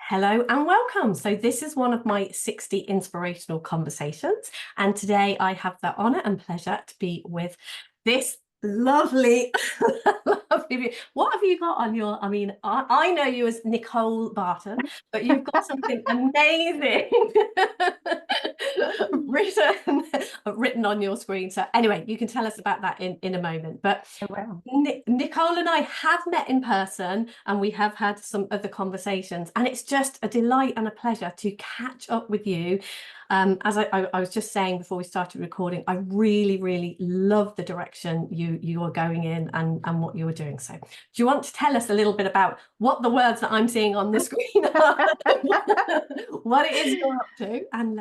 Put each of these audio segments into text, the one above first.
Hello and welcome. So this is one of my 60 inspirational conversations. And today I have the honor and pleasure to be with this lovely, what have you got on your, I know you as Nicole Barton, but you've got something amazing written on your screen. So anyway, you can tell us about that in a moment. But Wow. Nicole and I have met in person and we have had some other conversations, and it's just a delight and a pleasure to catch up with you. As I was just saying before we started recording, I really love the direction you are going in and what you are doing. So do you want to tell us a little bit about what the words that I'm seeing on the screen are, what it is you're up to, and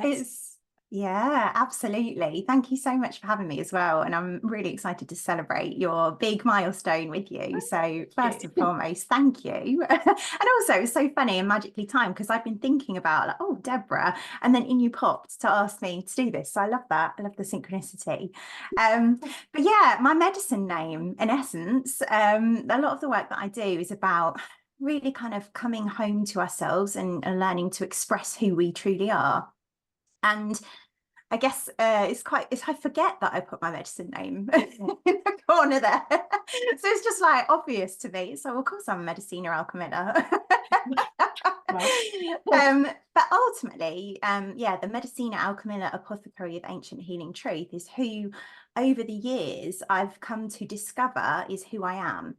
Yeah, absolutely. Thank you so much for having me as well. And I'm really excited to celebrate your big milestone with you. So first and foremost, thank you. And also it's so funny and magically timed because I've been thinking about like, oh, Deborah, and then in you popped to ask me to do this. So I love that. I love the synchronicity. But yeah, my medicine name, in essence, a lot of the work that I do is about really kind of coming home to ourselves and learning to express who we truly are. And I guess I forget that I put my medicine name in the corner there. So it's just like obvious to me. So of course I'm a Medicina Alchemilla. But ultimately, yeah, the Medicina Alchemilla Apothecary of Ancient Healing Truth is who over the years I've come to discover is who I am.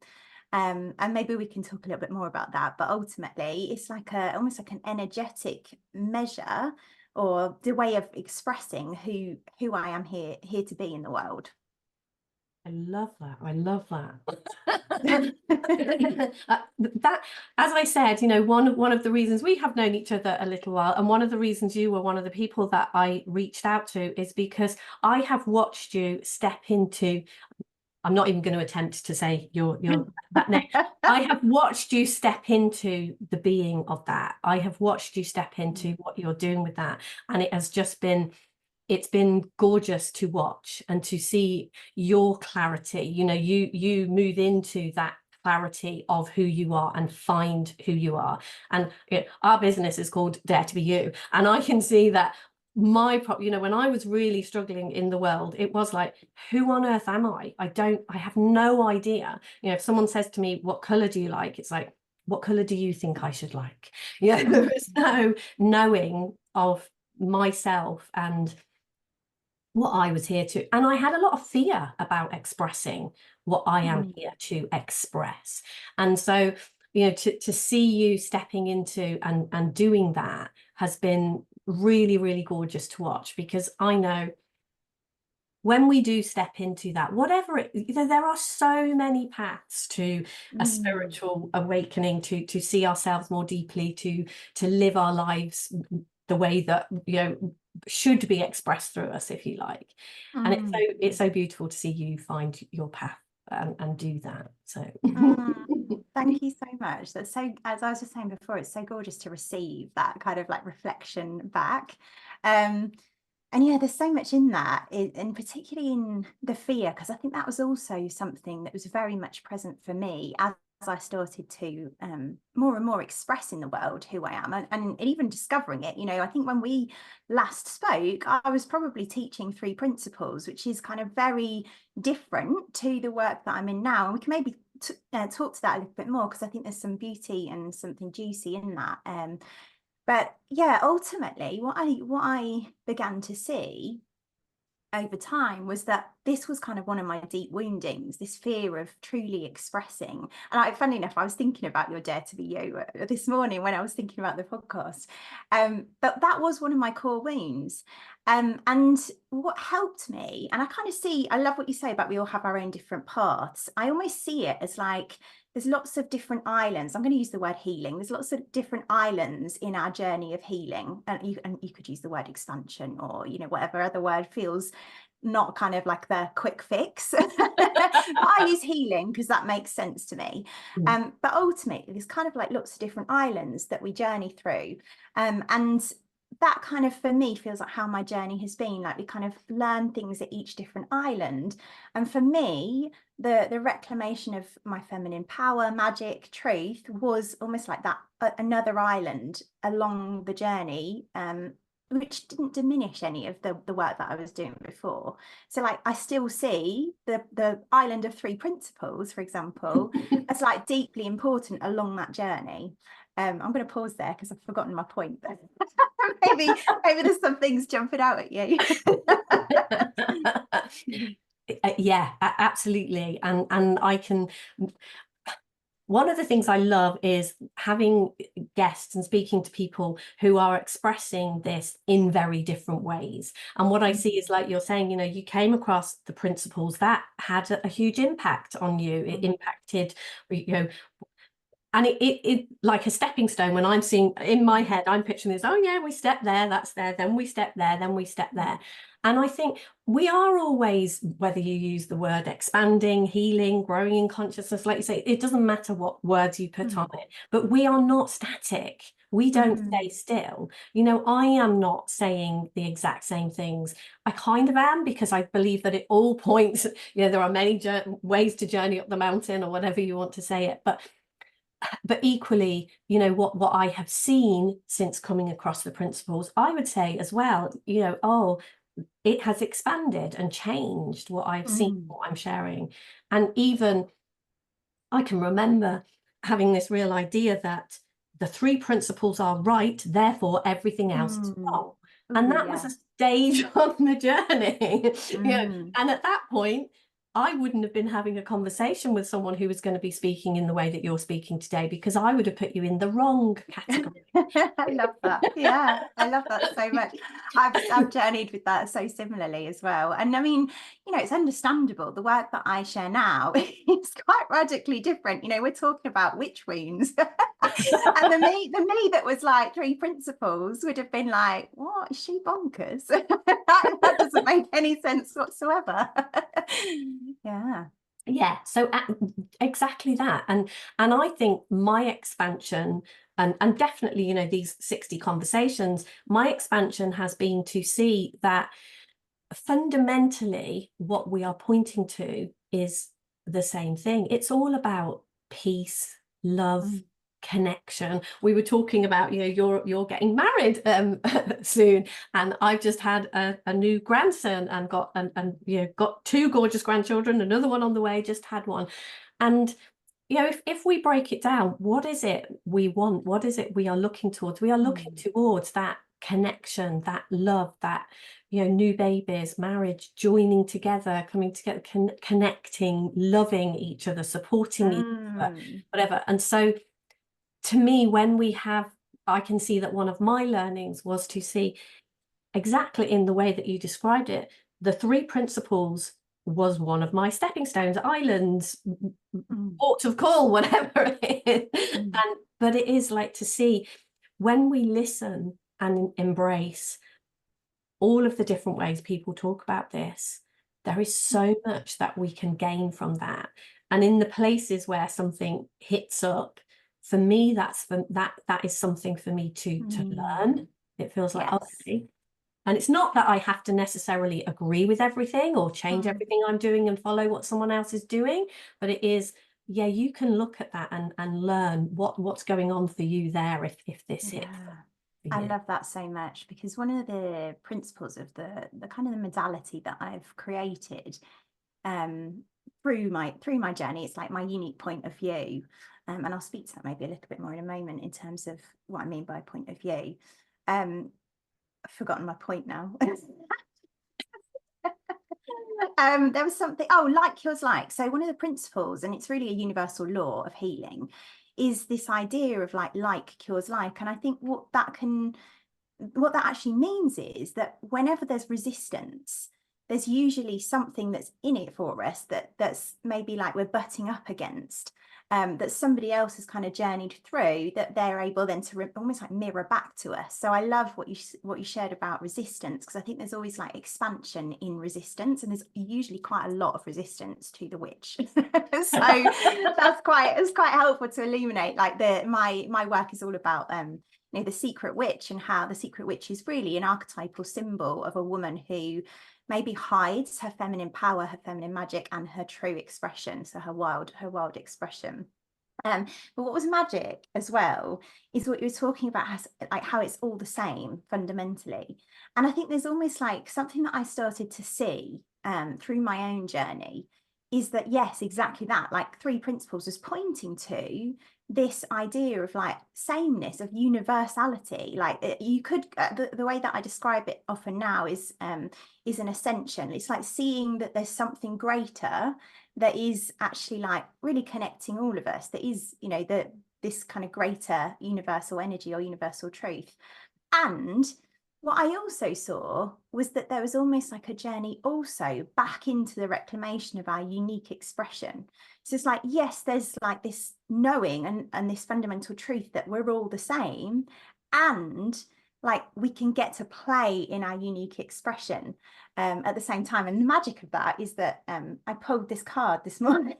And maybe we can talk a little bit more about that. But ultimately, it's like almost like an energetic measure or the way of expressing who I am here to be in the world. I love that. I love that. That, as I said, one of the reasons we have known each other a little while, and one of the reasons you were one of the people that I reached out to, is because I have watched you step into. I'm not even going to attempt to say your that name. I have watched you step into the being of that. I have watched you step into what you're doing with that, and it's been gorgeous to watch and to see your clarity. You move into that clarity of who you are and find who you are. And our business is called Dare to Be You, and I can see that when I was really struggling in the world, it was like, who on earth am I have no idea. If someone says to me, what color do you like, it's like, what color do you think I should like? There is no knowing of myself and what I was here to. And I had a lot of fear about expressing what I am here to express. And so, to see you stepping into and doing that has been really gorgeous to watch, because I know when we do step into that, whatever there are so many paths to a spiritual awakening, to see ourselves more deeply, to live our lives the way that should be expressed through us, if you like. And it's so beautiful to see you find your path and do that. So Thank you so much. That's so, as I was just saying before, it's so gorgeous to receive that kind of like reflection back. And yeah, there's so much in that, and particularly in the fear, because I think that was also something that was very much present for me as I started to more and more express in the world who I am, and even discovering it. I think when we last spoke, I was probably teaching 3 principles, which is kind of very different to the work that I'm in now. And we can maybe talk to that a little bit more, because I think there's some beauty and something juicy in that. But yeah, ultimately, what I began to see over time was that this was kind of one of my deep woundings, this fear of truly expressing. And funnily enough, I was thinking about your Dare to Be You this morning when I was thinking about the podcast. But that was one of my core wounds. And what helped me, and I love what you say about we all have our own different paths. I almost see it as like, there's lots of different islands. I'm going to use the word healing. There's lots of different islands in our journey of healing. And you could use the word expansion, or, whatever other word feels not kind of like the quick fix. I use healing because that makes sense to me. But ultimately, there's kind of like lots of different islands that we journey through. And that kind of, for me, feels like how my journey has been. Like, we kind of learn things at each different island. And for me, the reclamation of my feminine power, magic, truth was almost like that, another island along the journey, which didn't diminish any of the work that I was doing before. So like, I still see the island of 3 principles, for example, as like deeply important along that journey. I'm going to pause there because I've forgotten my point. maybe there's some things jumping out at you. Yeah, absolutely. And I can, one of the things I love is having guests and speaking to people who are expressing this in very different ways. And what I see is, like you're saying, you know, you came across the principles that had a huge impact on you. It impacted, you know, and it like a stepping stone. When I'm seeing in my head, I'm picturing this, oh yeah, we step there, that's there, then we step there, then we step there. And I think we are always, whether you use the word expanding, healing, growing in consciousness, like you say, it doesn't matter what words you put on it, but we are not static. We don't stay still. You know, I am not saying the exact same things. I kind of am, because I believe that it all points, you know, there are many ways to journey up the mountain, or whatever you want to say it. But equally, you know, what I have seen since coming across the principles, I would say as well, you know, oh, it has expanded and changed what I've seen, what I'm sharing. And even I can remember having this real idea that the 3 principles are right, therefore everything else is wrong. And that was a stage on the journey. You know, and at that point, I wouldn't have been having a conversation with someone who was going to be speaking in the way that you're speaking today, because I would have put you in the wrong category. I love that. Yeah, I love that so much. I've journeyed with that so similarly as well. And I mean, you know, it's understandable. The work that I share now is quite radically different. You know, we're talking about witch wounds. And the me that was like 3 principles would have been like, what, is she bonkers? that doesn't make any sense whatsoever. Yeah, so exactly that. And I think my expansion, and definitely, you know, these 60 conversations, my expansion has been to see that fundamentally what we are pointing to is the same thing. It's all about peace, love, connection. We were talking about, you know, you're getting married soon, and I've just had a new grandson, and got you know, got 2 gorgeous grandchildren, another one on the way, just had one. And you know, if we break it down, what is it we want? What is it we are looking towards? We are looking towards that connection, that love, that, you know, new babies, marriage, joining together, coming together, connecting, loving each other, supporting each other, whatever. And so to me, when we have, I can see that one of my learnings was to see exactly in the way that you described it, the 3 principles was one of my stepping stones, islands, port of call, whatever it is. But it is like to see, when we listen and embrace all of the different ways people talk about this, there is so much that we can gain from that. And in the places where something hits up, for me, that is something for me to learn. It feels like, okay. And it's not that I have to necessarily agree with everything or change everything I'm doing and follow what someone else is doing, but it is, yeah, you can look at that and learn what's going on for you there if this hits. I love that so much, because one of the principles of the kind of the modality that I've created through my journey, it's like my unique point of view, and I'll speak to that maybe a little bit more in a moment in terms of what I mean by point of view. I've forgotten my point now. There was something, like cures like. So one of the principles, and it's really a universal law of healing, is this idea of like cures like. And I think what that actually means is that whenever there's resistance, there's usually something that's in it for us that's maybe like we're butting up against, that somebody else has kind of journeyed through, that they're able then to almost like mirror back to us. So I love what you shared about resistance, because I think there's always like expansion in resistance, and there's usually quite a lot of resistance to the witch. So it's quite helpful to illuminate, like my work is all about you know, the secret witch, and how the secret witch is really an archetypal symbol of a woman who maybe hides her feminine power, her feminine magic, and her true expression, so her wild expression. But what was magic as well is what you were talking about, like how it's all the same fundamentally. And I think there's almost like something that I started to see through my own journey is that, yes, exactly that, like three principles was pointing to this idea of like sameness, of universality. Like you could, the way that I describe it often now is an ascension. It's like seeing that there's something greater that is actually like really connecting all of us, that is, you know, this kind of greater universal energy or universal truth. And what I also saw was that there was almost like a journey also back into the reclamation of our unique expression. So it's like, yes, there's like this knowing and this fundamental truth that we're all the same, and like we can get to play in our unique expression at the same time. And the magic of that is that I pulled this card this morning,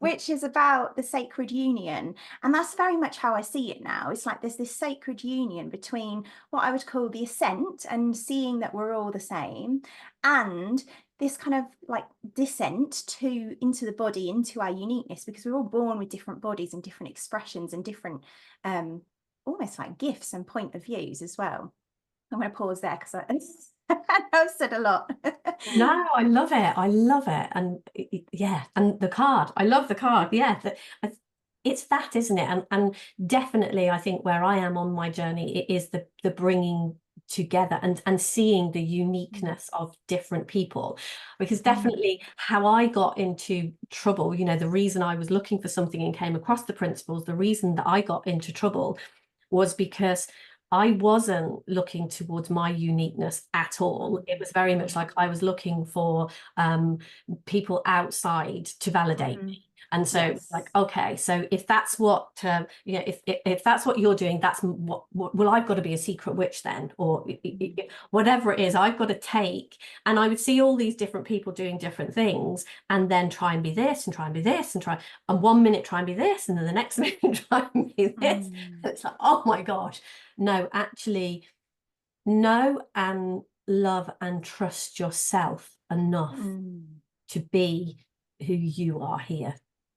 which is about the sacred union. And that's very much how I see it now. It's like there's this sacred union between what I would call the ascent and seeing that we're all the same, and this kind of like descent into the body, into our uniqueness, because we're all born with different bodies and different expressions and different almost like gifts and point of views as well. I'm going to pause there because I've said a lot. No, I love it. I love it. And yeah, and the card, I love the card. Yeah, it's that, isn't it? And definitely, I think where I am on my journey, it is the bringing together and seeing the uniqueness of different people, because definitely how I got into trouble, you know, the reason I was looking for something and came across the principles, the reason that I got into trouble was because I wasn't looking towards my uniqueness at all. It was very much like I was looking for people outside to validate me. And so it's like, okay, so if that's what, you know, if that's what you're doing, that's what, well, I've got to be a secret witch then, or whatever it is, I've got to take. And I would see all these different people doing different things and then try and be this and try and be this and 1 minute try and be this. And then the next minute try and be this. It's like, oh my gosh, no, actually know and love and trust yourself enough to be who you are here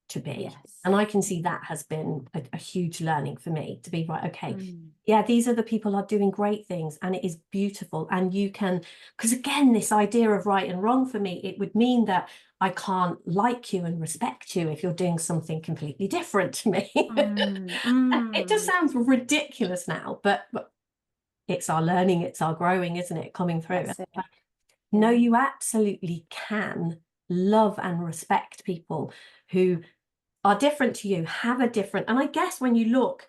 to be. Yes. And I can see that has been a huge learning for me, to be right, okay, yeah, these are the people are doing great things and it is beautiful. And you can, because again, this idea of right and wrong for me, it would mean that I can't like you and respect you if you're doing something completely different to me. It just sounds ridiculous now, but it's our learning, it's our growing, isn't it, coming through? No, you absolutely can love and respect people who are different to you, have a different, and I guess when you look,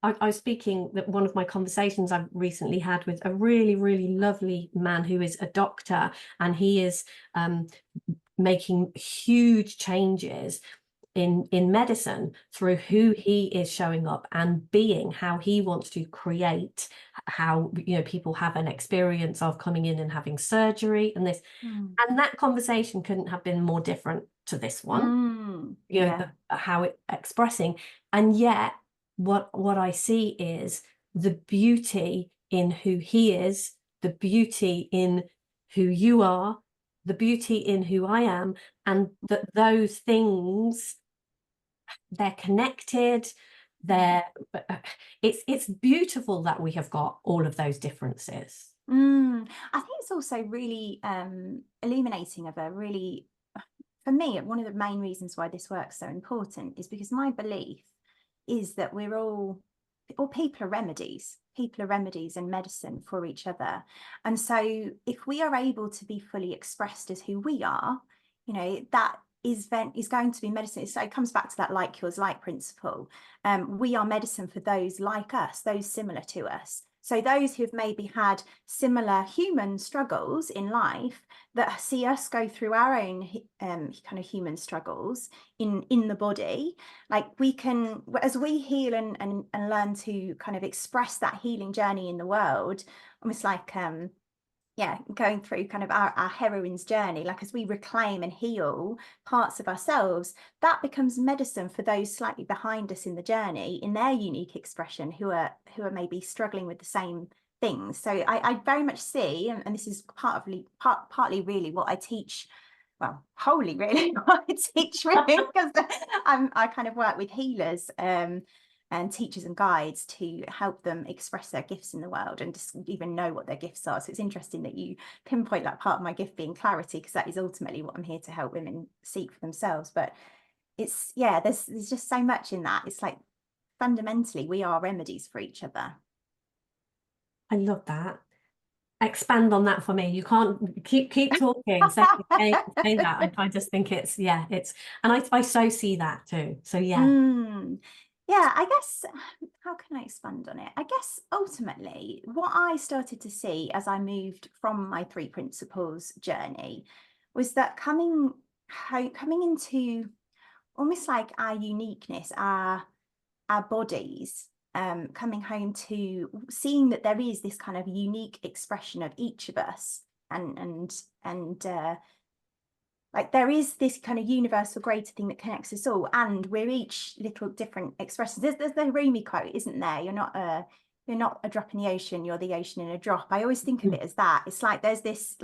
I was speaking that one of my conversations I've recently had with a really, really lovely man who is a doctor, and he is making huge changes in medicine through who he is showing up and being, how he wants to create, how, you know, people have an experience of coming in and having surgery and this, and that conversation couldn't have been more different to this one, you know, how it expressing. And yet what I see is the beauty in who he is, the beauty in who you are, the beauty in who I am, and that those things, they're connected, it's beautiful that we have got all of those differences. I think it's also really illuminating of a really, for me, one of the main reasons why this work's so important is because my belief is that we're all people are remedies. People are remedies and medicine for each other. And so if we are able to be fully expressed as who we are, you know, that is going to be medicine. So it comes back to that like cures like principle. We are medicine for those like us, those similar to us. So those who've maybe had similar human struggles in life that see us go through our own kind of human struggles in the body, like we can, as we heal and learn to kind of express that healing journey in the world, almost like yeah, going through kind of our heroine's journey, like as we reclaim and heal parts of ourselves, that becomes medicine for those slightly behind us in the journey, in their unique expression, who are maybe struggling with the same things. So I very much see, and this is partly really what I teach, well, wholly really what I teach, really, because I kind of work with healers and teachers and guides to help them express their gifts in the world and just even know what their gifts are. So it's interesting that you pinpoint that part of my gift being clarity, because that is ultimately what I'm here to help women seek for themselves. But it's, yeah, there's just so much in that. It's like fundamentally we are remedies for each other. I love that. Expand on that for me. You can't keep talking. Say that. I just think it's, yeah, it's, and I so see that too. So yeah. Yeah, I guess, how can I expand on it? I guess ultimately what I started to see as I moved from my 3 principles journey was that coming into almost like our uniqueness, our bodies, coming home to seeing that there is this kind of unique expression of each of us, and like there is this kind of universal greater thing that connects us all, and we're each little different expressions. There's the Rumi quote, isn't there? You're not a drop in the ocean, you're the ocean in a drop. I always think of it as that. It's like there's this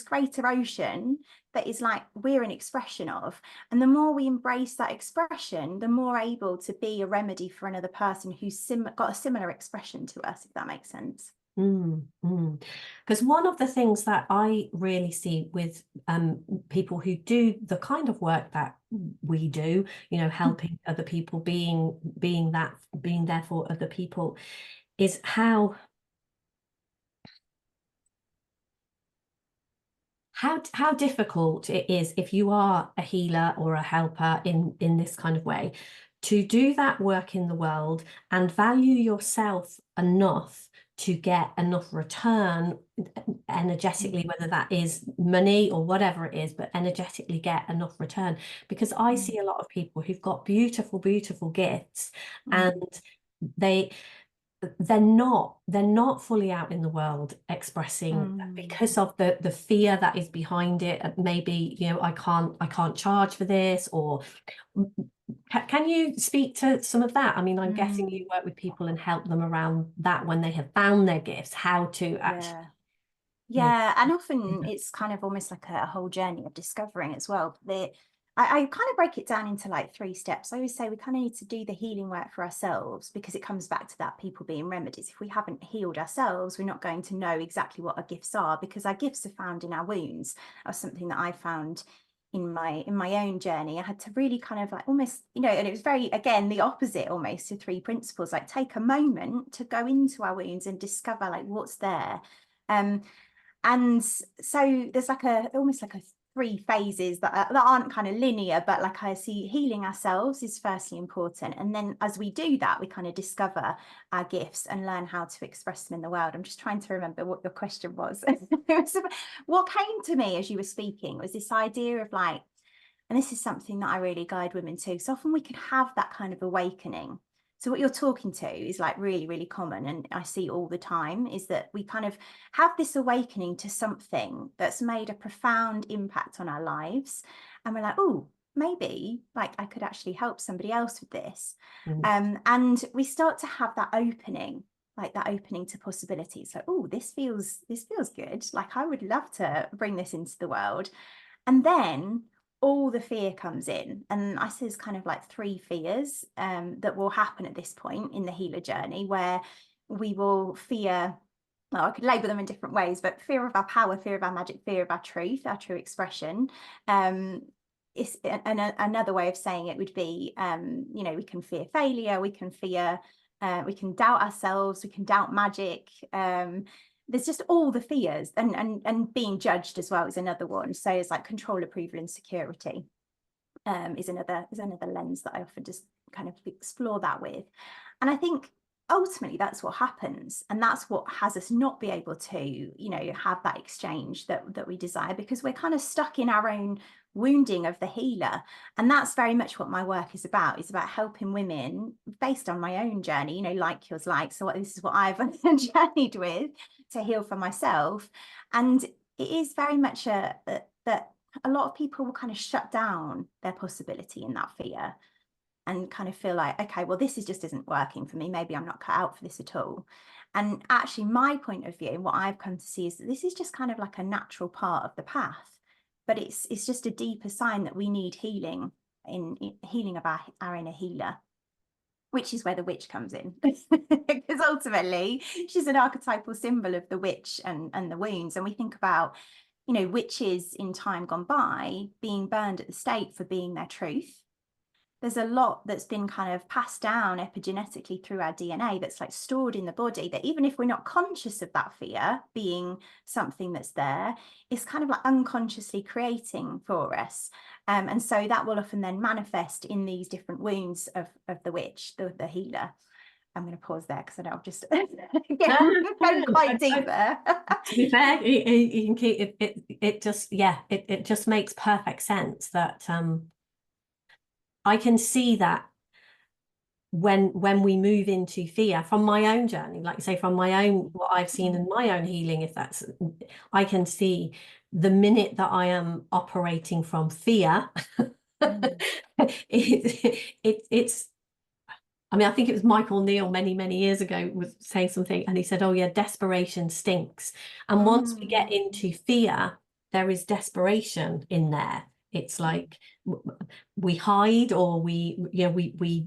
greater ocean that is like we're an expression of, and the more we embrace that expression, the more able to be a remedy for another person who's got a similar expression to us, if that makes sense. Because one of the things that I really see with people who do the kind of work that we do, you know, helping other people, being there for other people, is how difficult it is, if you are a healer or a helper in this kind of way, to do that work in the world and value yourself enough to get enough return energetically, whether that is money or whatever it is, but energetically get enough return. Because I see a lot of people who've got beautiful, beautiful gifts, and they're not fully out in the world expressing because of the fear that is behind it. Maybe, you know, I can't charge for this, or can you speak to some of that? I mean, I'm guessing you work with people and help them around that when they have found their gifts, how to actually. Yeah, and often it's kind of almost like a whole journey of discovering as well. I kind of break it down into like 3 steps. I always say we kind of need to do the healing work for ourselves, because it comes back to that people being remedies. If we haven't healed ourselves, we're not going to know exactly what our gifts are, because our gifts are found in our wounds. That was something that I found in my own journey. I had to really kind of like almost, you know, and it was very, again, the opposite almost to 3 principles, like take a moment to go into our wounds and discover like what's there. And so there's like almost like 3 phases that aren't kind of linear, but like I see healing ourselves is firstly important. And then as we do that, we kind of discover our gifts and learn how to express them in the world. I'm just trying to remember what your question was. What came to me as you were speaking was this idea of like, and this is something that I really guide women to, so often we can have that kind of awakening. So what you're talking to is like really, really common, and I see all the time, is that we kind of have this awakening to something that's made a profound impact on our lives. And we're like, oh, maybe like I could actually help somebody else with this. And we start to have that opening, like that opening to possibilities. Like, oh, this feels good. Like I would love to bring this into the world. And then all the fear comes in, and I say there's kind of like 3 fears that will happen at this point in the healer journey, where we will fear, well, I could label them in different ways, but fear of our power, fear of our magic, fear of our truth, our true expression. It's another way of saying it would be, you know, we can fear failure, we can fear, we can doubt ourselves, we can doubt magic. There's just all the fears, and being judged as well is another one. So it's like control, approval, and security is another lens that I often just kind of explore that with. And I think ultimately that's what happens, and that's what has us not be able to, you know, have that exchange that we desire, because we're kind of stuck in our own wounding of the healer. And that's very much what my work is about. It's about helping women based on my own journey, you know, like yours, like, so this is what I've journeyed with to heal for myself. And it is very much that a lot of people will kind of shut down their possibility in that fear and kind of feel like, okay, well, this just isn't working for me. Maybe I'm not cut out for this at all. And actually, my point of view, what I've come to see is that this is just kind of like a natural part of the path, but it's just a deeper sign that we need healing, in healing of our inner healer, which is where the witch comes in. Because ultimately, she's an archetypal symbol of the witch and the wounds. And we think about, you know, witches in time gone by being burned at the stake for being their truth. There's a lot that's been kind of passed down epigenetically through our DNA that's like stored in the body, that even if we're not conscious of that fear being something that's there, it's kind of like unconsciously creating for us. And so that will often then manifest in these different wounds of the witch, the healer. I'm going to pause there because I know I've just going quite deep there. To be fair, you can keep it just, yeah, it just makes perfect sense that I can see that when we move into fear from my own journey, like I say, from my own, what I've seen in my own healing, if that's, I can see the minute that I am operating from fear, it's, I mean, I think it was Michael Neal many years ago was saying something, and he said, oh yeah, desperation stinks. And once we get into fear, there is desperation in there. It's like we hide, or we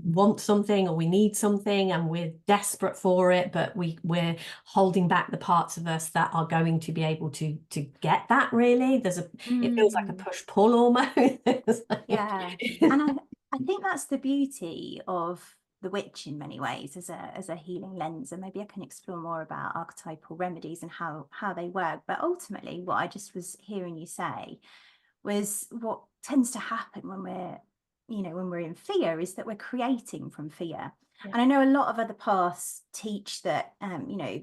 want something, or we need something, and we're desperate for it, but we're holding back the parts of us that are going to be able to get that. Really, it feels like a push-pull almost. Like, yeah. And I think that's the beauty of the witch in many ways as a healing lens. And maybe I can explore more about archetypal remedies and how they work. But ultimately, what I just was hearing you say was what tends to happen when we're in fear is that we're creating from fear. Yeah. And I know a lot of other paths teach that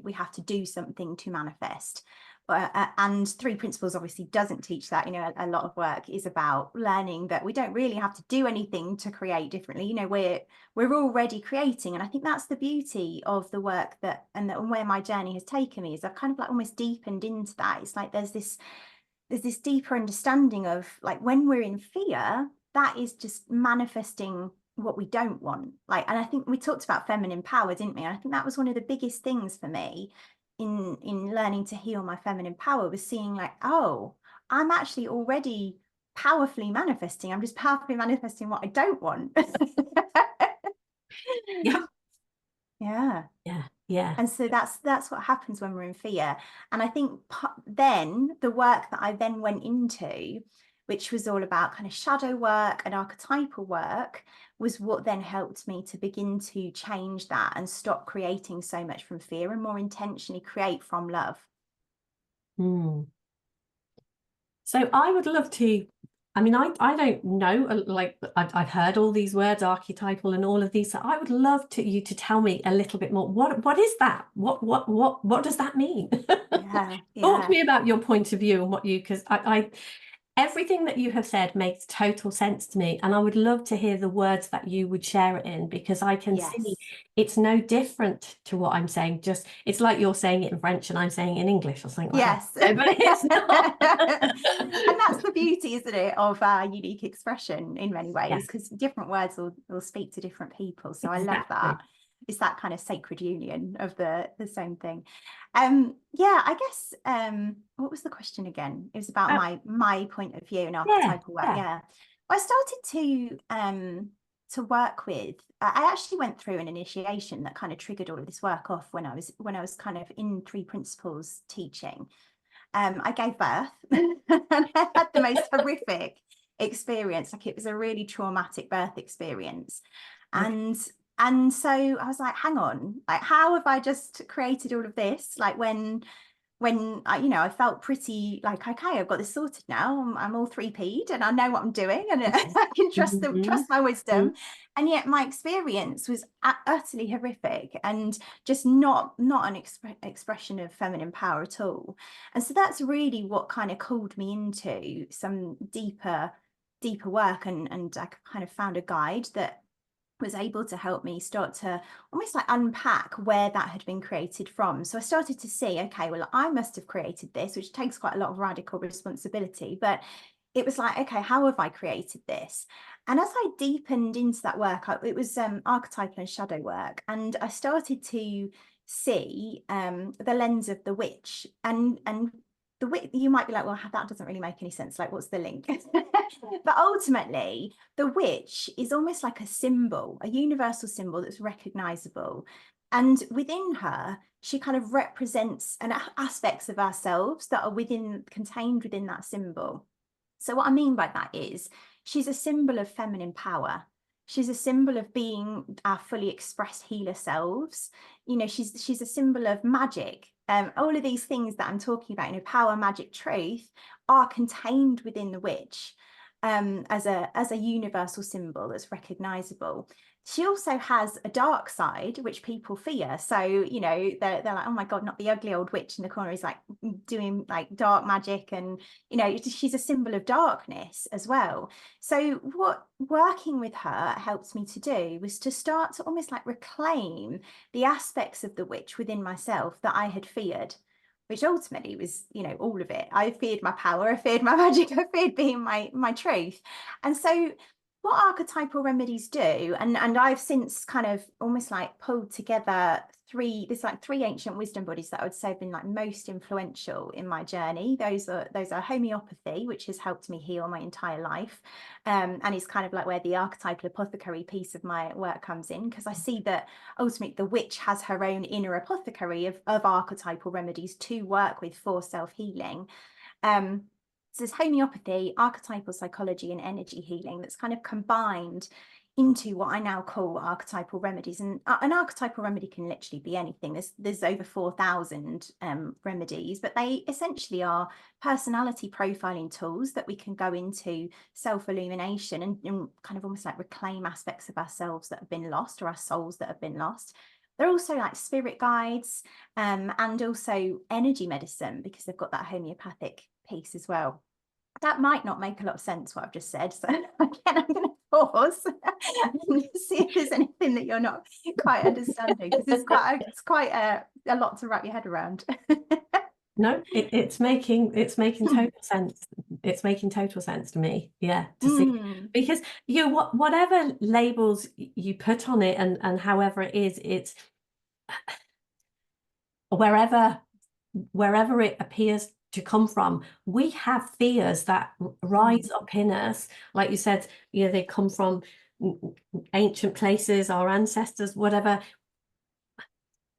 we have to do something to manifest. And 3 Principles obviously doesn't teach that. A lot of work is about learning that we don't really have to do anything to create differently. We're already creating. And I think that's the beauty of the work and where my journey has taken me, is I've kind of like almost deepened into that. It's like there's this deeper understanding of, like, when we're in fear, that is just manifesting what we don't want. And I think we talked about feminine power, didn't we? And I think that was one of the biggest things for me in learning to heal my feminine power, was seeing like, oh, I'm actually already powerfully manifesting. I'm just powerfully manifesting what I don't want. yeah. Yeah. And so that's what happens when we're in fear. And I think then the work that I then went into, which was all about kind of shadow work and archetypal work, was what then helped me to begin to change that and stop creating so much from fear and more intentionally create from love. So I would love to, I mean, I don't know, like I've heard all these words, archetypal and all of these, so I would love you to tell me a little bit more. What is that? What does that mean? Yeah. Talk to me about your point of view and what because I everything that you have said makes total sense to me, and I would love to hear the words that you would share it in, because I can see it's no different to what I'm saying. Just, it's like you're saying it in French and I'm saying it in English or something like that. But it's not. And that's the beauty, isn't it, of our unique expression in many ways, because different words will speak to different people. So I love that. It's that kind of sacred union of the same thing. I guess what was the question again? It was about my point of view and archetypal work. I started to work with, I actually went through an initiation that kind of triggered all of this work off when I was kind of in 3 Principles teaching. I gave birth and I had the most horrific experience. Like, it was a really traumatic birth experience. And so I was like, hang on, like, how have I just created all of this? Like, when I felt pretty like, okay, I've got this sorted now. I'm all 3P'd and I know what I'm doing, and I can trust my wisdom. And yet my experience was utterly horrific and just not an expression of feminine power at all. And so that's really what kind of called me into some deeper deeper work, and I kind of found a guide that was able to help me start to almost like unpack where that had been created from. So I started to see, okay, well, I must have created this, which takes quite a lot of radical responsibility, but it was like, okay, how have I created this? And as I deepened into that work, it was archetypal and shadow work, and I started to see the lens of the witch, and the witch, you might be like, well, that doesn't really make any sense, like what's the link? But ultimately the witch is almost like a symbol, a universal symbol that's recognizable, and within her she kind of represents aspects of ourselves that are contained within that symbol. So what I mean by that is she's a symbol of feminine power. She's a symbol of being our fully expressed healer selves. You know, she's a symbol of magic. All of these things that I'm talking about, you know, power, magic, truth, are contained within the witch, as a universal symbol that's recognizable. She also has a dark side, which people fear. So, you know, they're like, oh my God, not the ugly old witch in the corner, is like doing like dark magic. And, you know, she's a symbol of darkness as well. So what working with her helped me to do was to start to almost like reclaim the aspects of the witch within myself that I had feared, which ultimately was, you know, all of it. I feared my power, I feared my magic, I feared being my truth. And so what archetypal remedies do, and I've since kind of almost like pulled together there's like three ancient wisdom bodies that I would say have been like most influential in my journey. Those are homeopathy, which has helped me heal my entire life, and it's kind of like where the archetypal apothecary piece of my work comes in, because I see that ultimately the witch has her own inner apothecary of archetypal remedies to work with for self-healing. So there's homeopathy, archetypal psychology, and energy healing that's kind of combined into what I now call archetypal remedies. And an archetypal remedy can literally be anything. There's over 4,000 remedies, but they essentially are personality profiling tools that we can go into self-illumination and kind of almost like reclaim aspects of ourselves that have been lost, or our souls that have been lost. They're also like spirit guides, and also energy medicine, because they've got that homeopathic piece as well. That might not make a lot of sense what I've just said, so again I'm going to pause and see if there's anything that you're not quite understanding, because it's quite a lot to wrap your head around. No, it's making total sense. It's making total sense to me. Yeah, to see, because you know whatever labels you put on it, and however it is, it's wherever it appears to come from, we have fears that rise up in us. Like you said, you know, they come from ancient places, our ancestors, whatever.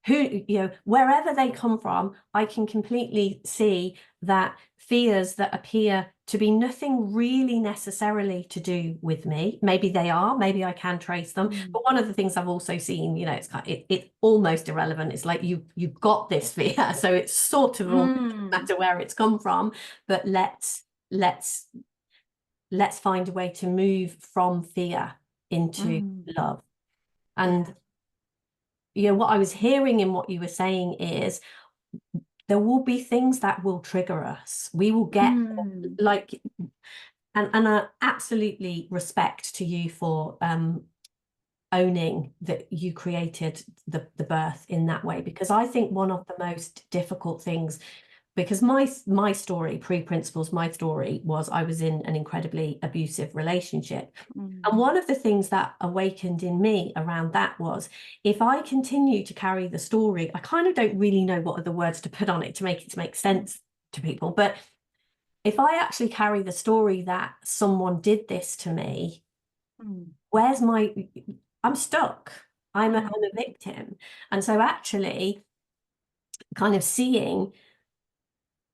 Who, you know, wherever they come from, I can completely see that fears that appear to be nothing really necessarily to do with me. Maybe they are, maybe I can trace them. But one of the things I've also seen, you know, it's almost irrelevant. It's like you've got this fear, so it's sort of all, no matter where it's come from. But let's find a way to move from fear into love. And you know, what I was hearing in what you were saying is there will be things that will trigger us. We will get like, and I absolutely respect to you for owning that you created the birth in that way, because I think one of the most difficult things, because my story, pre-principles, my story was I was in an incredibly abusive relationship. And one of the things that awakened in me around that was, if I continue to carry the story, I kind of don't really know what are the words to put on it to make sense to people. But if I actually carry the story that someone did this to me, I'm stuck. I'm a victim. And so actually kind of seeing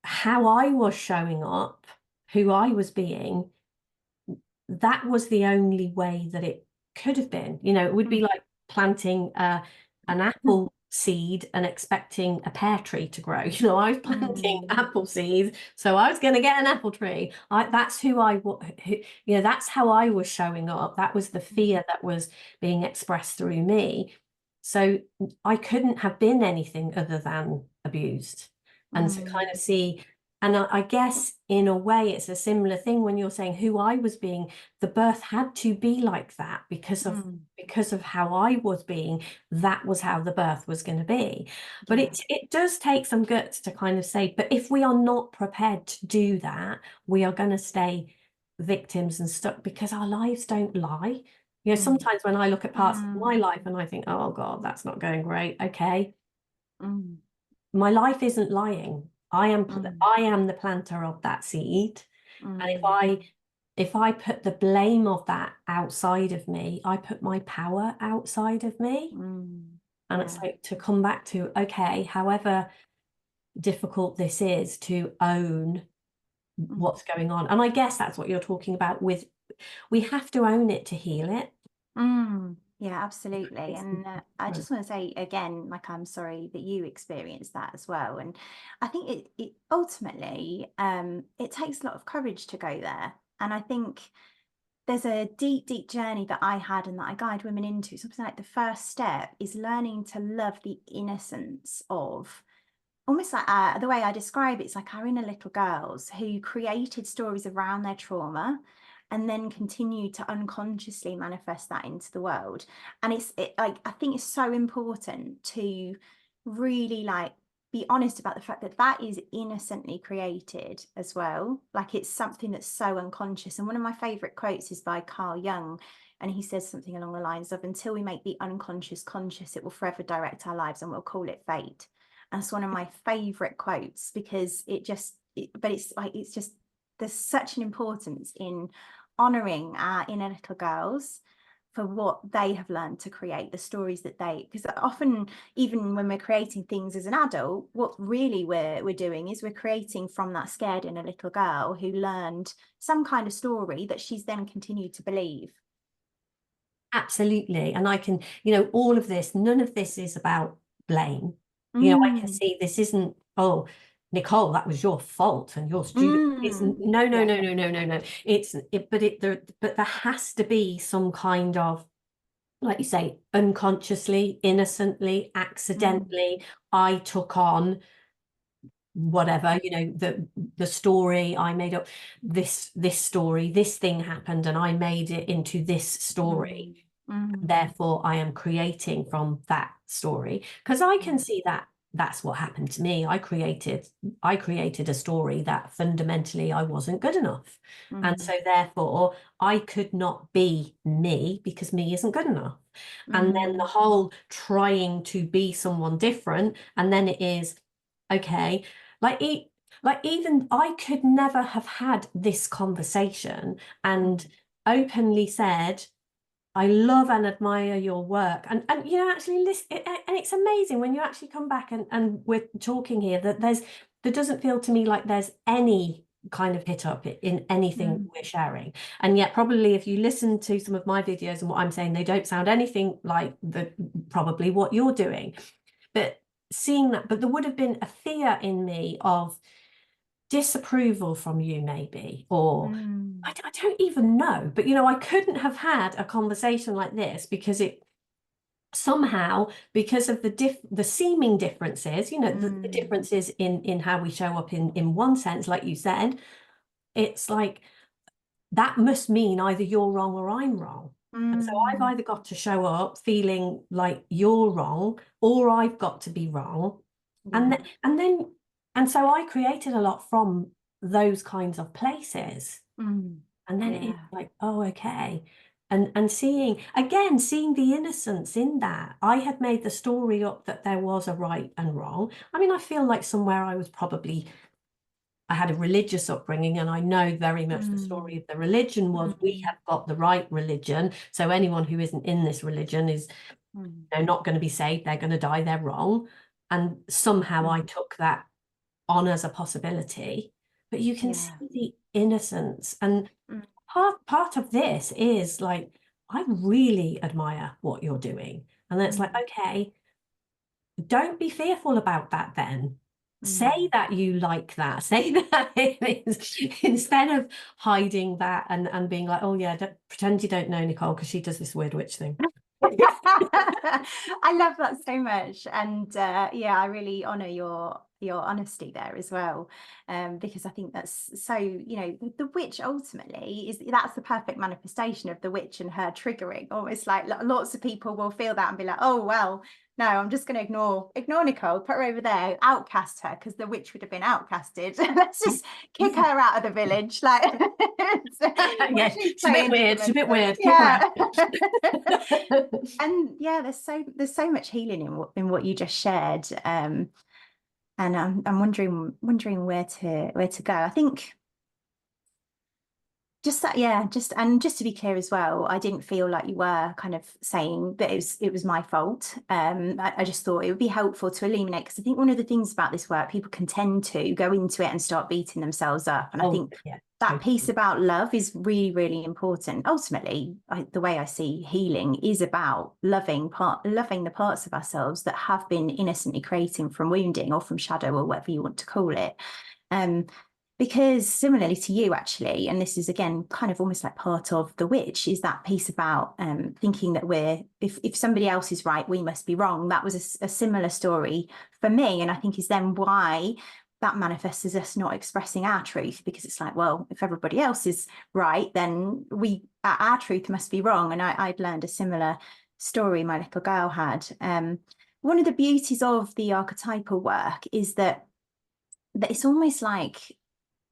how I was showing up, who I was being, that was the only way that it could have been. You know, it would be like planting an apple seed and expecting a pear tree to grow. You know, I was planting apple seeds, so I was going to get an apple tree. That's you know, that's how I was showing up. That was the fear that was being expressed through me. So I couldn't have been anything other than abused. And to kind of see, And I guess in a way it's a similar thing when you're saying who I was being. The birth had to be like that because of how I was being. That was how the birth was going to be. But it does take some guts to kind of say, but if we are not prepared to do that, we are going to stay victims and stuck, because our lives don't lie. You know, sometimes when I look at parts of my life and I think, oh God, that's not going great. Okay. My life isn't lying. I am the planter of that seed. And if I put the blame of that outside of me, I put my power outside of me. And it's like to come back to, okay, however difficult this is, to own what's going on. And I guess that's what you're talking about with, we have to own it to heal it. Yeah, absolutely. And I just want to say again, like, I'm sorry that you experienced that as well. And I think it ultimately, it takes a lot of courage to go there. And I think there's a deep, deep journey that I had and that I guide women into. Something like the first step is learning to love the innocence of, almost like the way I describe it, it's like our inner little girls who created stories around their trauma and then continue to unconsciously manifest that into the world. And like, I think it's so important to really like be honest about the fact that that is innocently created as well. Like, it's something that's so unconscious. And one of my favorite quotes is by Carl Jung, and he says something along the lines of, until we make the unconscious conscious, it will forever direct our lives, and we'll call it fate. And it's one of my favorite quotes, because but it's like, it's just, there's such an importance in honoring our inner little girls for what they have learned to create, the stories that because often, even when we're creating things as an adult, what really we're doing is we're creating from that scared inner little girl who learned some kind of story that she's then continued to believe. Absolutely. And I can, all of this, none of this is about blame. I can see this isn't, oh, Nicole, that was your fault and you're stupid. It's no. But there has to be some kind of, like you say, unconsciously, innocently, accidentally, I took on whatever, the story I made up, this story, this thing happened and I made it into this story. Therefore, I am creating from that story, because I can see that that's what happened to me. I created a story that fundamentally I wasn't good enough. And so therefore I could not be me, because me isn't good enough. And then the whole trying to be someone different, and then it is, okay, like even I could never have had this conversation and openly said, I love and admire your work. And actually listen, and it's amazing when you actually come back and we're talking here, that there doesn't feel to me like there's any kind of hit up in anything we're sharing. And yet probably if you listen to some of my videos and what I'm saying, they don't sound anything like probably what you're doing. But seeing that, but there would have been a fear in me of disapproval from you, maybe, or I don't even know. But I couldn't have had a conversation like this, because it somehow, because of the seeming differences, the differences in how we show up in one sense, like you said, it's like that must mean either you're wrong or I'm wrong. And so I've either got to show up feeling like you're wrong, or I've got to be wrong. And so I created a lot from those kinds of places. And then it's like, oh, okay. And seeing the innocence in that. I had made the story up that there was a right and wrong. I mean, I feel like somewhere I had a religious upbringing, and I know very much the story of the religion was we have got the right religion. So anyone who isn't in this religion is they're not going to be saved. They're going to die. They're wrong. And somehow I took that on as a possibility. But you can see the innocence. And part of this is like, I really admire what you're doing. And then it's like, okay, don't be fearful about that then. Say that you like that. Say that it is, instead of hiding that and being like, oh yeah, pretend you don't know Nicole because she does this weird witch thing. I love that so much. And yeah, I really honor your your honesty there as well, because I think that's so, you know, the witch ultimately that's the perfect manifestation of the witch and her triggering. Almost like lots of people will feel that and be like, oh well, no, I'm just going to ignore Nicole, put her over there, outcast her, because the witch would have been outcasted. Let's just kick her out of the village. Like, yeah, it's a bit weird. It's a bit weird. Yeah. And yeah, there's so much healing in what you just shared. And I'm wondering where to go. I think just that, yeah, just to be clear as well, I didn't feel like you were kind of saying that it was my fault. I just thought it would be helpful to illuminate, because I think one of the things about this work, people can tend to go into it and start beating themselves up. And I think that piece about love is really, really important. Ultimately, the way I see healing is about loving the parts of ourselves that have been innocently creating from wounding or from shadow or whatever you want to call it. Because similarly to you, actually, and this is again kind of almost like part of the witch, is that piece about thinking that if somebody else is right, we must be wrong. That was a similar story for me, and I think is then why that manifests as us not expressing our truth, because it's like, well, if everybody else is right, then our truth must be wrong. And I'd learned a similar story my little girl had. One of the beauties of the archetypal work is that it's almost like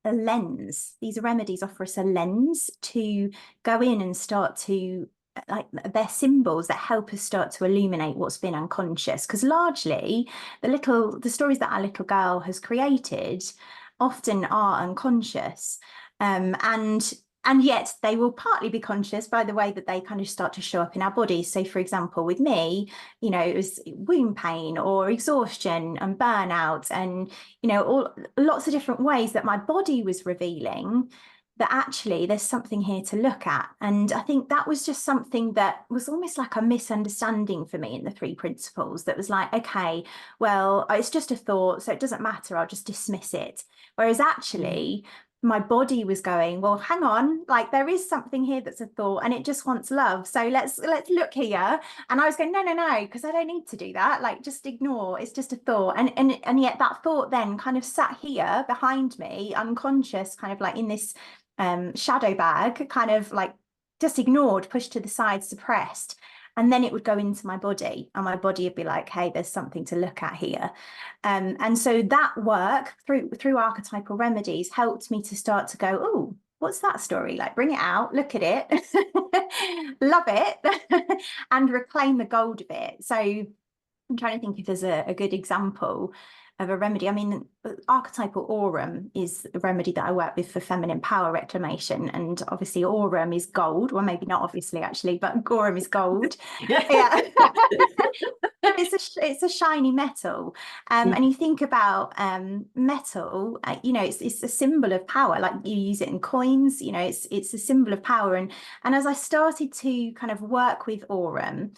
a lens. These remedies offer us a lens to go in and start to, like, they're symbols that help us start to illuminate what's been unconscious, because largely the stories that our little girl has created often are unconscious, and yet they will partly be conscious by the way that they kind of start to show up in our bodies. So for example, with me, you know, it was womb pain or exhaustion and burnout, and, you know, lots of different ways that my body was revealing that actually there's something here to look at. And I think that was just something that was almost like a misunderstanding for me in the 3 principles, that was like, okay, well, it's just a thought, so it doesn't matter, I'll just dismiss it. Whereas actually my body was going, well, hang on, like there is something here that's a thought and it just wants love. So let's look here. And I was going, no, because I don't need to do that. Like, just ignore, it's just a thought. And yet that thought then kind of sat here behind me, unconscious, kind of like in this shadow bag, kind of like just ignored, pushed to the side, suppressed. And then it would go into my body, and my body would be like, hey, there's something to look at here. And so that work through archetypal remedies helped me to start to go, oh, what's that story? Like, bring it out, look at it, love it, and reclaim the gold of it. So I'm trying to think if there's a good example of a remedy. I mean, archetypal aurum is a remedy that I work with for feminine power reclamation, and obviously aurum is gold. Well, maybe not obviously, actually, but aurum is gold. Yeah. It's a shiny metal, and you think about metal, you know, it's a symbol of power. Like, you use it in coins, you know, it's a symbol of power. And as I started to kind of work with aurum,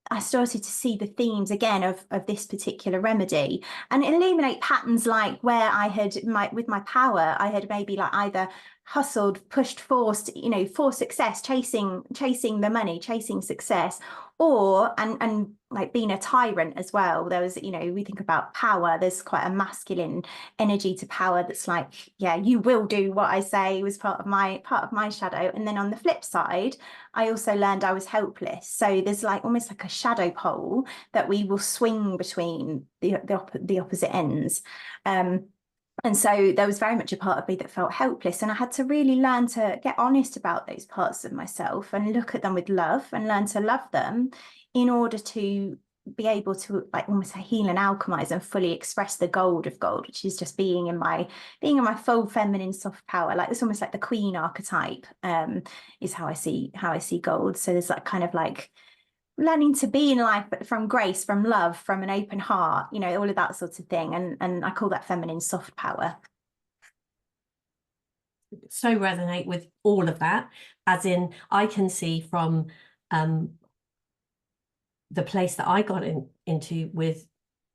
I started to see the themes again of this particular remedy, and illuminate patterns like where I had with my power, I had maybe like either hustled, pushed, forced, you know, for success, chasing the money, chasing success, or and like being a tyrant as well. There was, you know, we think about power, there's quite a masculine energy to power that's like, yeah, you will do what I say, was part of my shadow. And then on the flip side, I also learned I was helpless. So there's like almost like a shadow pole that we will swing between the opposite ends. And so there was very much a part of me that felt helpless, and I had to really learn to get honest about those parts of myself and look at them with love and learn to love them in order to be able to, like, almost heal and alchemize and fully express the gold of gold, which is just being in my full feminine soft power. Like, it's almost like the queen archetype is how I see gold. So there's like kind of like learning to be in life from grace, from love, from an open heart, you know, all of that sort of thing. And I call that feminine soft power. So resonate with all of that, as in I can see from the place that I got into with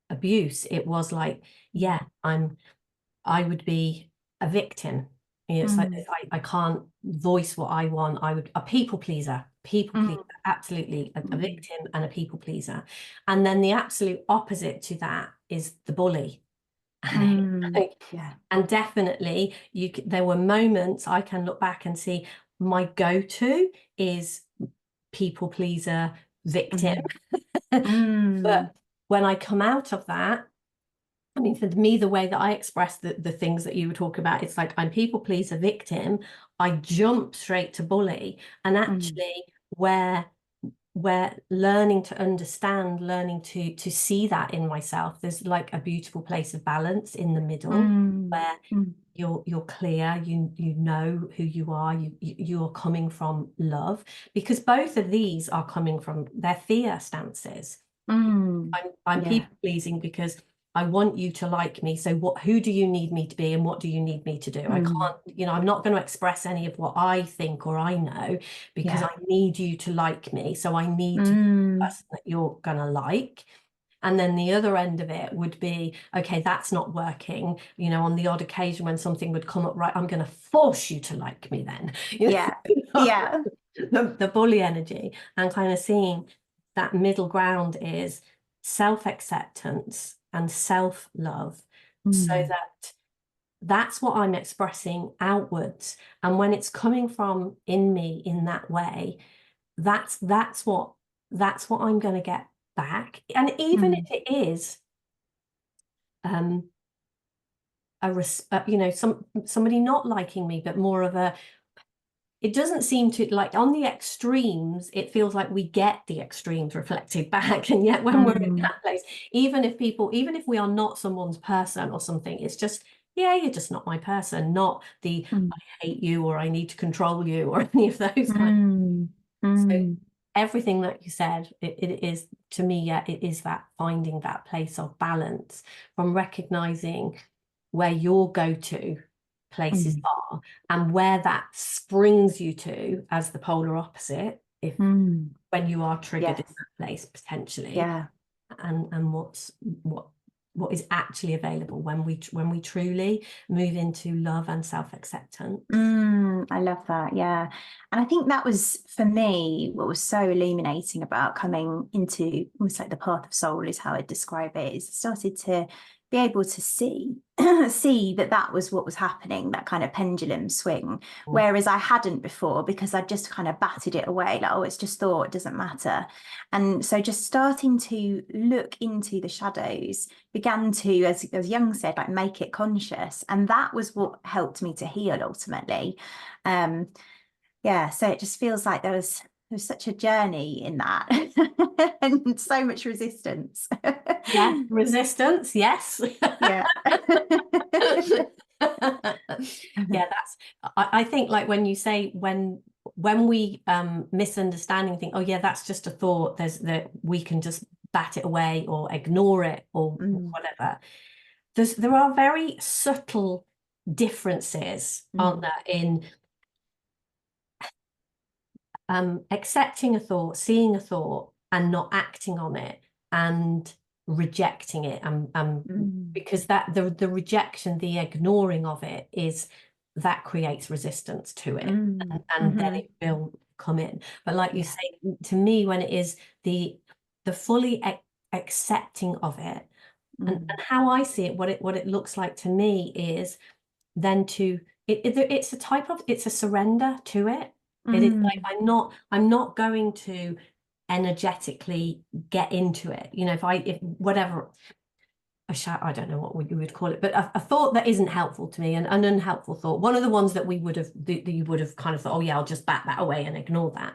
abuse, it was like, yeah, I would be a victim It's like I can't voice what I want. I would a people pleaser, absolutely, a victim and a people pleaser. And then the absolute opposite to that is the bully. Yeah. And definitely there were moments I can look back and see my go-to is people pleaser, victim. But when I come out of that, I mean, for me, the way that I express the things that you were talking about, it's like I'm people pleaser, victim. I jump straight to bully. And actually, where learning to understand, learning to see that in myself, there's like a beautiful place of balance in the middle where you're clear, you know who you are, you're coming from love, because both of these are coming from their fear stances. I'm people pleasing because I want you to like me. So who do you need me to be and what do you need me to do? I can't, I'm not going to express any of what I think or I know because I need you to like me. So I need to be the person that you're going to like. And then the other end of it would be, okay, that's not working. On the odd occasion when something would come up, right, I'm going to force you to like me then. The bully energy, and kind of seeing that middle ground is self-acceptance and self-love, so that's what I'm expressing outwards. And when it's coming from in me in that way, that's what I'm going to get back. And even if it is somebody not liking me, but more of a, it doesn't seem to, like, on the extremes, it feels like we get the extremes reflected back. And yet when we're in that place, even if we are not someone's person or something, it's just, yeah, you're just not my person, not the I hate you or I need to control you or any of those kind of. So everything that you said, it is, to me, it is that finding that place of balance, from recognizing where your go-to places are and where that springs you to as the polar opposite, if when you are triggered in that place potentially, and what is actually available when we truly move into love and self-acceptance. I love that. Yeah. And I think that was, for me, what was so illuminating about coming into almost like the path of soul, is how I describe it, is I started to be able to see that was what was happening, that kind of pendulum swing, whereas I hadn't before, because I just kind of batted it away, like, oh, it's just thought, it doesn't matter. And so just starting to look into the shadows began to, as Jung said, like, make it conscious, and that was what helped me to heal ultimately. So it just feels like there's such a journey in that and so much resistance. Resistance, yes. I think, like, when you say when we misunderstanding think, oh yeah, that's just a thought, that we can just bat it away or ignore it or whatever, there are very subtle differences, aren't there, in accepting a thought, seeing a thought and not acting on it, and rejecting it, because that the rejection, the ignoring of it, is that creates resistance to it, and then it will come in. But like you say, to me, when it is the fully accepting of it, and how I see it, what it looks like to me is then it's a type of, it's a surrender to it. It is like, I'm not going to energetically get into it. If whatever, I don't know what you would call it, but a thought that isn't helpful to me, an unhelpful thought, one of the ones that you would have kind of thought, oh yeah, I'll just bat that away and ignore that.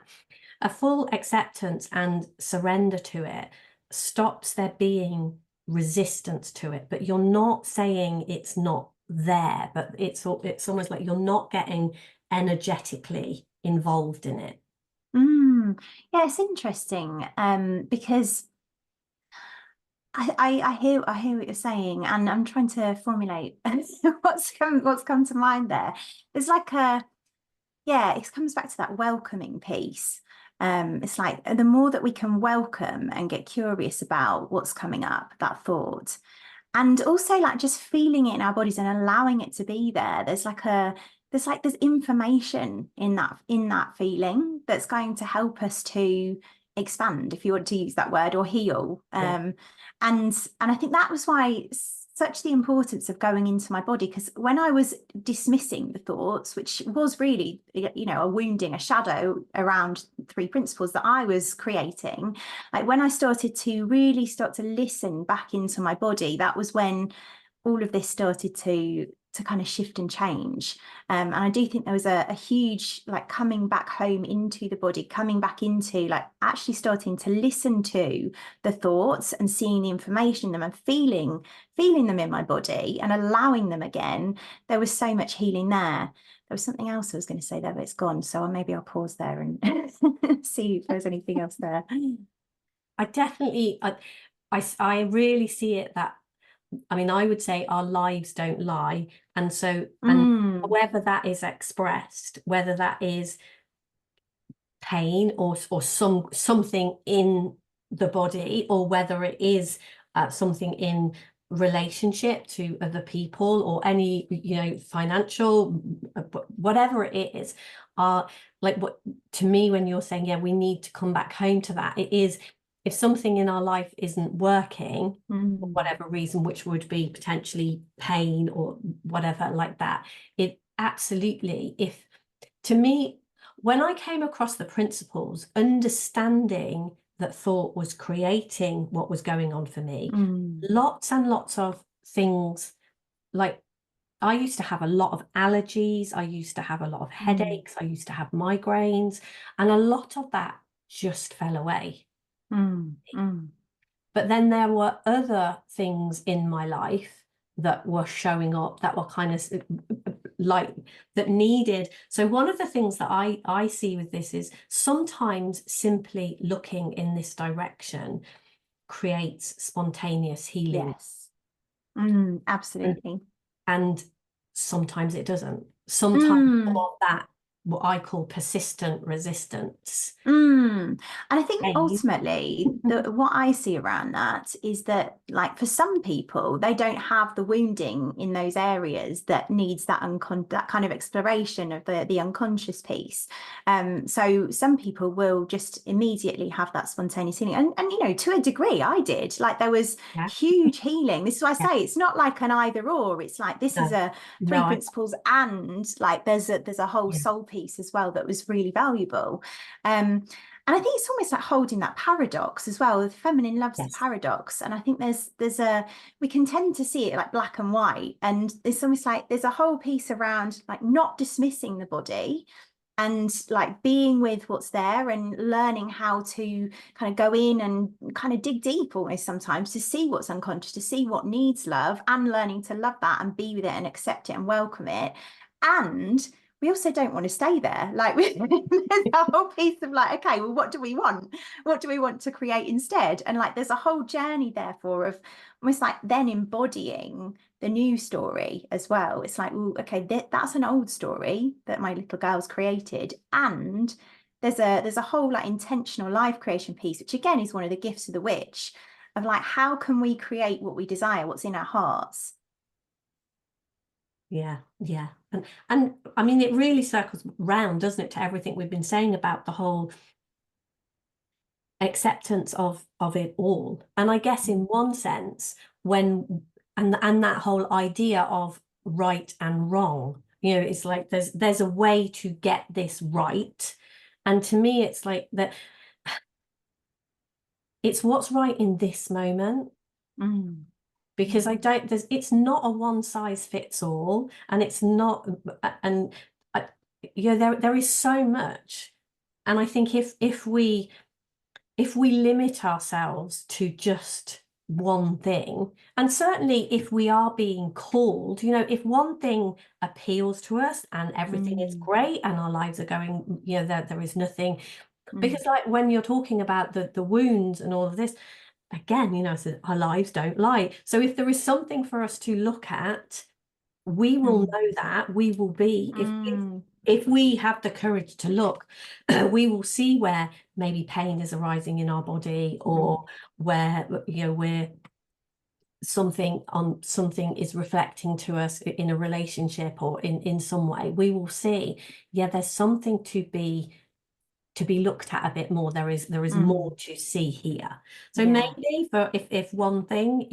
A full acceptance and surrender to it stops there being resistance to it, but you're not saying it's not there, but it's almost like you're not getting energetically involved in it. Yeah, it's interesting, because I hear what you're saying, and I'm trying to formulate what's come to mind there. There's like it comes back to that welcoming piece. It's like the more that we can welcome and get curious about what's coming up, that thought, and also like just feeling it in our bodies and allowing it to be there. There's like there's information in that feeling that's going to help us to expand, if you want to use that word, or heal. Yeah. And I think that was why such the importance of going into my body, because when I was dismissing the thoughts, which was really, you know, a wounding, a shadow around 3 principles that I was creating, like when I started to really start to listen back into my body, that was when all of this started to kind of shift and change. And I do think there was a huge like coming back home into the body, coming back into like actually starting to listen to the thoughts and seeing the information in them and feeling them in my body and allowing them again. There was so much healing there. There was something else I was going to say there, but it's gone. So maybe I'll pause there and see if there's anything else there. I definitely, I really see it that, I mean, I would say our lives don't lie. And so, and however that is expressed, whether that is pain or something in the body, or whether it is something in relationship to other people, or any, you know, financial, whatever it is, like what to me, when you're saying, yeah, we need to come back home to that, it is, if something in our life isn't working for whatever reason, which would be potentially pain or whatever like that, it absolutely, if, to me, when I came across the principles, understanding that thought was creating what was going on for me, lots and lots of things, like I used to have a lot of allergies, I used to have a lot of headaches, I used to have migraines, and a lot of that just fell away. But then there were other things in my life that were showing up, that were kind of like, that needed. So one of the things that I see with this is sometimes simply looking in this direction creates spontaneous healing. Yes. Absolutely. And sometimes it doesn't. Sometimes some of that, what I call persistent resistance. And I think ultimately what I see around that is that, like, for some people, they don't have the wounding in those areas that needs that that kind of exploration of the unconscious piece. So some people will just immediately have that spontaneous healing, and you know, to a degree I did, like there was huge healing. This is why I say it's not like an either or, it's like this is a 3 principles, and like there's a whole soul piece as well that was really valuable. And I think it's almost like holding that paradox as well. Feminine loves the paradox, and I think we can tend to see it like black and white, and it's almost like there's a whole piece around like not dismissing the body and like being with what's there and learning how to kind of go in and kind of dig deep almost sometimes to see what's unconscious, to see what needs love, and learning to love that and be with it and accept it and welcome it. And we also don't want to stay there. Like there's a whole piece of like, okay, well, what do we want? What do we want to create instead? And like, there's a whole journey therefore of almost like then embodying the new story as well. It's like, well, okay, that's an old story that my little girl's created. And there's a whole like intentional life creation piece, which again is one of the gifts of the witch, of like, how can we create what we desire, what's in our hearts? Yeah. And I mean, it really circles round, doesn't it, to everything we've been saying about the whole acceptance of it all. And I guess in one sense, when and that whole idea of right and wrong, you know, it's like there's a way to get this right. And to me, it's like that it's what's right in this moment. Because it's not a one size fits all, and it's not, and there is so much. And I think if we limit ourselves to just one thing, and certainly if we are being called, you know, if one thing appeals to us and everything is great and our lives are going, you know, there is nothing, because like when you're talking about the wounds and all of this, again, you know, so our lives don't lie. So if there is something for us to look at, we will know that. We will be, if we have the courage to look, we will see where maybe pain is arising in our body, or where, you know, something is reflecting to us in a relationship or in some way, we will see, yeah, there's something to be looked at a bit more. There is more to see here. So maybe if one thing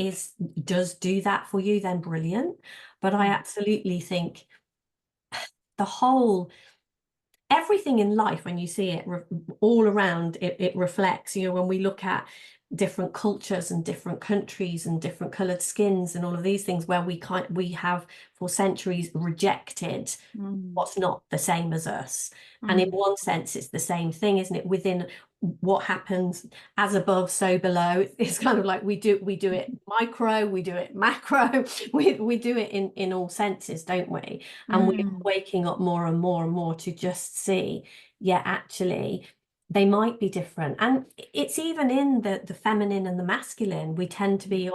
does do that for you, then brilliant. But I absolutely think everything in life, when you see it all around, it reflects, when we look at different cultures and different countries and different colored skins and all of these things, where we have for centuries rejected what's not the same as us. And in one sense, it's the same thing, isn't it? Within what happens as above, so below. It's kind of like we do it micro, we do it macro, we do it in all senses, don't we? And we're waking up more and more and more to just see, yeah, actually they might be different. And it's even in the feminine and the masculine, we tend to be,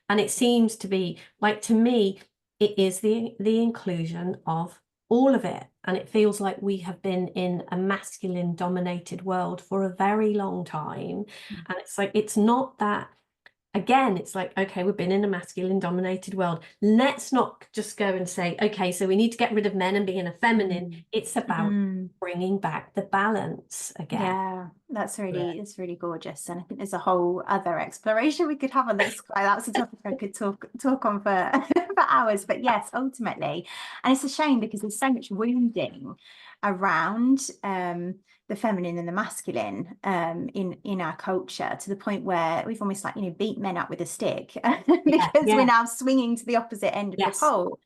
and it seems to be like, to me, it is the inclusion of all of it. And it feels like we have been in a masculine dominated world for a very long time. And it's like, it's not that, again, it's like, okay, we've been in a masculine dominated world. Let's not just go and say, okay, so we need to get rid of men and be in a feminine. It's about bringing back the balance again. Yeah, it's really gorgeous. And I think there's a whole other exploration we could have on this. That's a topic I could talk on for for hours. But yes, ultimately, and it's a shame because there's so much wounding around the feminine and the masculine in our culture, to the point where we've almost like, beat men up with a stick because we're now swinging to the opposite end of the pole.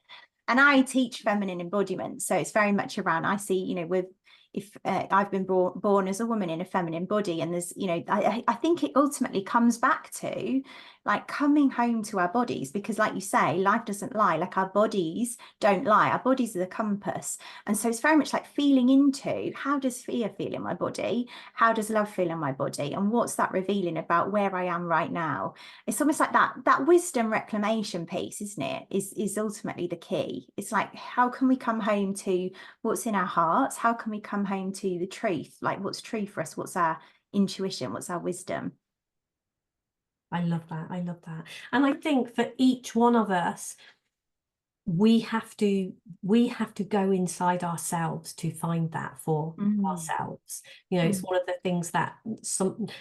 And I teach feminine embodiment, so it's very much around, I see, if I've been born as a woman in a feminine body, and there's, I think it ultimately comes back to like coming home to our bodies, because like you say, life doesn't lie. Like, our bodies don't lie. Our bodies are the compass. And so it's very much like feeling into, how does fear feel in my body? How does love feel in my body? And what's that revealing about where I am right now? It's almost like that wisdom reclamation piece, isn't it? Is ultimately the key. It's like, how can we come home to what's in our hearts? How can we come home to the truth? Like, what's true for us? What's our intuition? What's our wisdom? I love that. I love that. And I think for each one of us, we have to go inside ourselves to find that for ourselves. It's one of the things that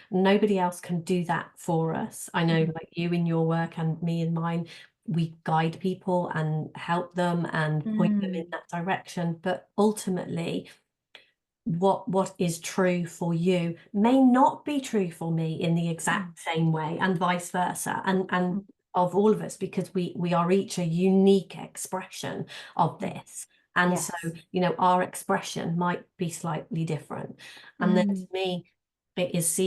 nobody else can do that for us. I know, like you in your work and me in mine, we guide people and help them and point them in that direction. But ultimately, what is true for you may not be true for me in the exact same way, and vice versa, and of all of us, because we are each a unique expression of this. And so, our expression might be slightly different. And then to me, it is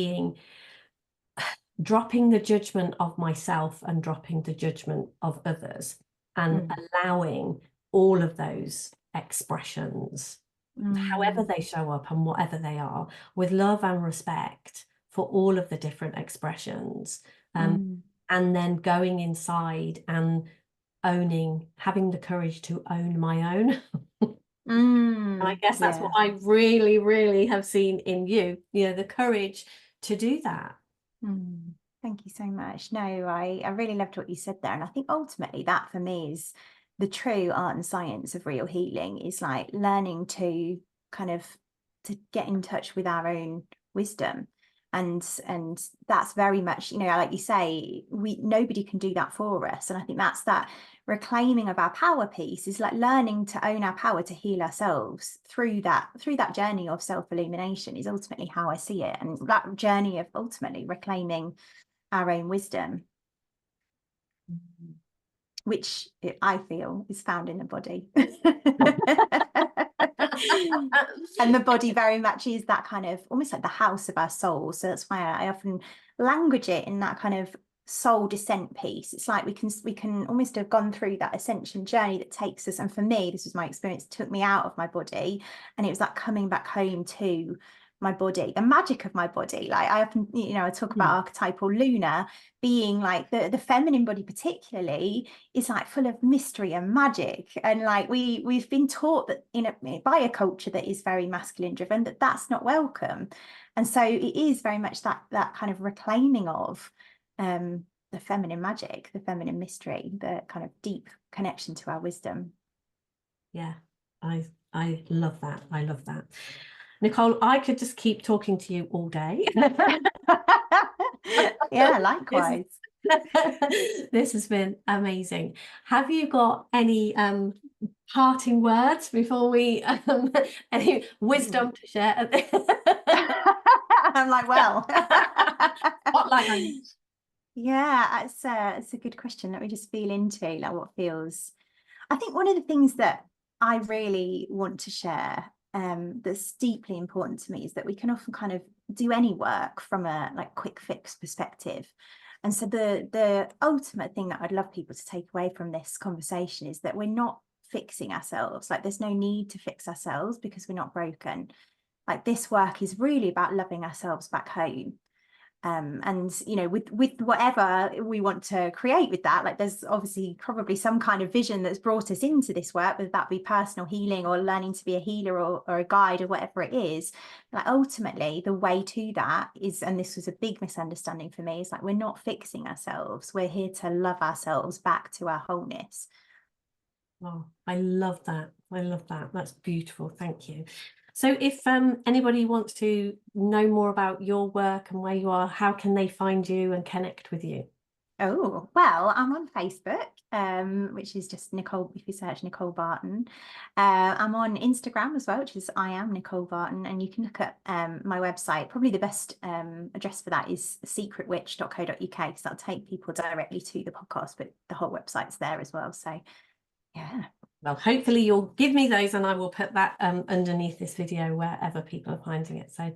dropping the judgment of myself and dropping the judgment of others, and allowing all of those expressions, however they show up and whatever they are, with love and respect for all of the different expressions, and then going inside and having the courage to own my own. And I guess that's what I really, really have seen in you, the courage to do that. Thank you so much. No, I really loved what you said there. And I think ultimately that for me is the true art and science of real healing, is like learning to to get in touch with our own wisdom. And that's very much, like you say, nobody can do that for us. And I think that's that reclaiming of our power piece, is like learning to own our power to heal ourselves through that journey of self-illumination, is ultimately how I see it. And that journey of ultimately reclaiming our own wisdom, which I feel is found in the body. And the body very much is that kind of almost like the house of our soul. So that's why I often language it in that kind of soul descent piece. It's like we can almost have gone through that ascension journey that takes us, and for me, this was my experience, took me out of my body, and it was like coming back home to my body, the magic of my body. Like I often, I talk about archetypal Luna being like the feminine body particularly is like full of mystery and magic. And like we've been taught that by a culture that is very masculine driven, that's not welcome. And so it is very much that kind of reclaiming of the feminine magic, the feminine mystery, the kind of deep connection to our wisdom. Yeah, I love that. I love that. Nicole, I could just keep talking to you all day. Yeah, likewise. This has been amazing. Have you got any parting words before we any wisdom to share? I'm like, well, Spotlight on you. yeah, it's a good question. Let me just feel into like what feels. I think one of the things that I really want to share, that's deeply important to me, is that we can often kind of do any work from a like quick fix perspective. And so the ultimate thing that I'd love people to take away from this conversation is that we're not fixing ourselves. Like there's no need to fix ourselves because we're not broken. Like this work is really about loving ourselves back home. And you know, with whatever we want to create with that, like there's obviously probably some kind of vision that's brought us into this work, whether that be personal healing or learning to be a healer or a guide or whatever it is. Like ultimately the way to that is, and this was a big misunderstanding for me, is like we're not fixing ourselves, we're here to love ourselves back to our wholeness. Oh, I love that. I love that. That's beautiful. Thank you. So if anybody wants to know more about your work and where you are, how can they find you and connect with you? Oh, well, I'm on Facebook, which is just Nicole, if you search Nicole Barton. I'm on Instagram as well, which is I am Nicole Barton, and you can look at my website. Probably the best address for that is secretwitch.co.uk, because that'll take people directly to the podcast, but the whole website's there as well. So yeah. Well, hopefully you'll give me those and I will put that underneath this video wherever people are finding it. So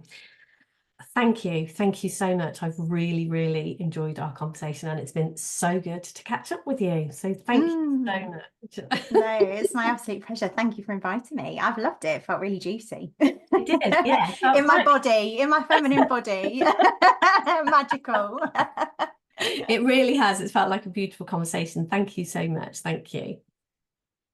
thank you. Thank you so much. I've really, really enjoyed our conversation and it's been so good to catch up with you. So thank you so much. No, it's my absolute pleasure. Thank you for inviting me. I've loved it. It felt really juicy. It did, yeah. In my body, in my feminine body. Magical. It really has. It's felt like a beautiful conversation. Thank you so much. Thank you.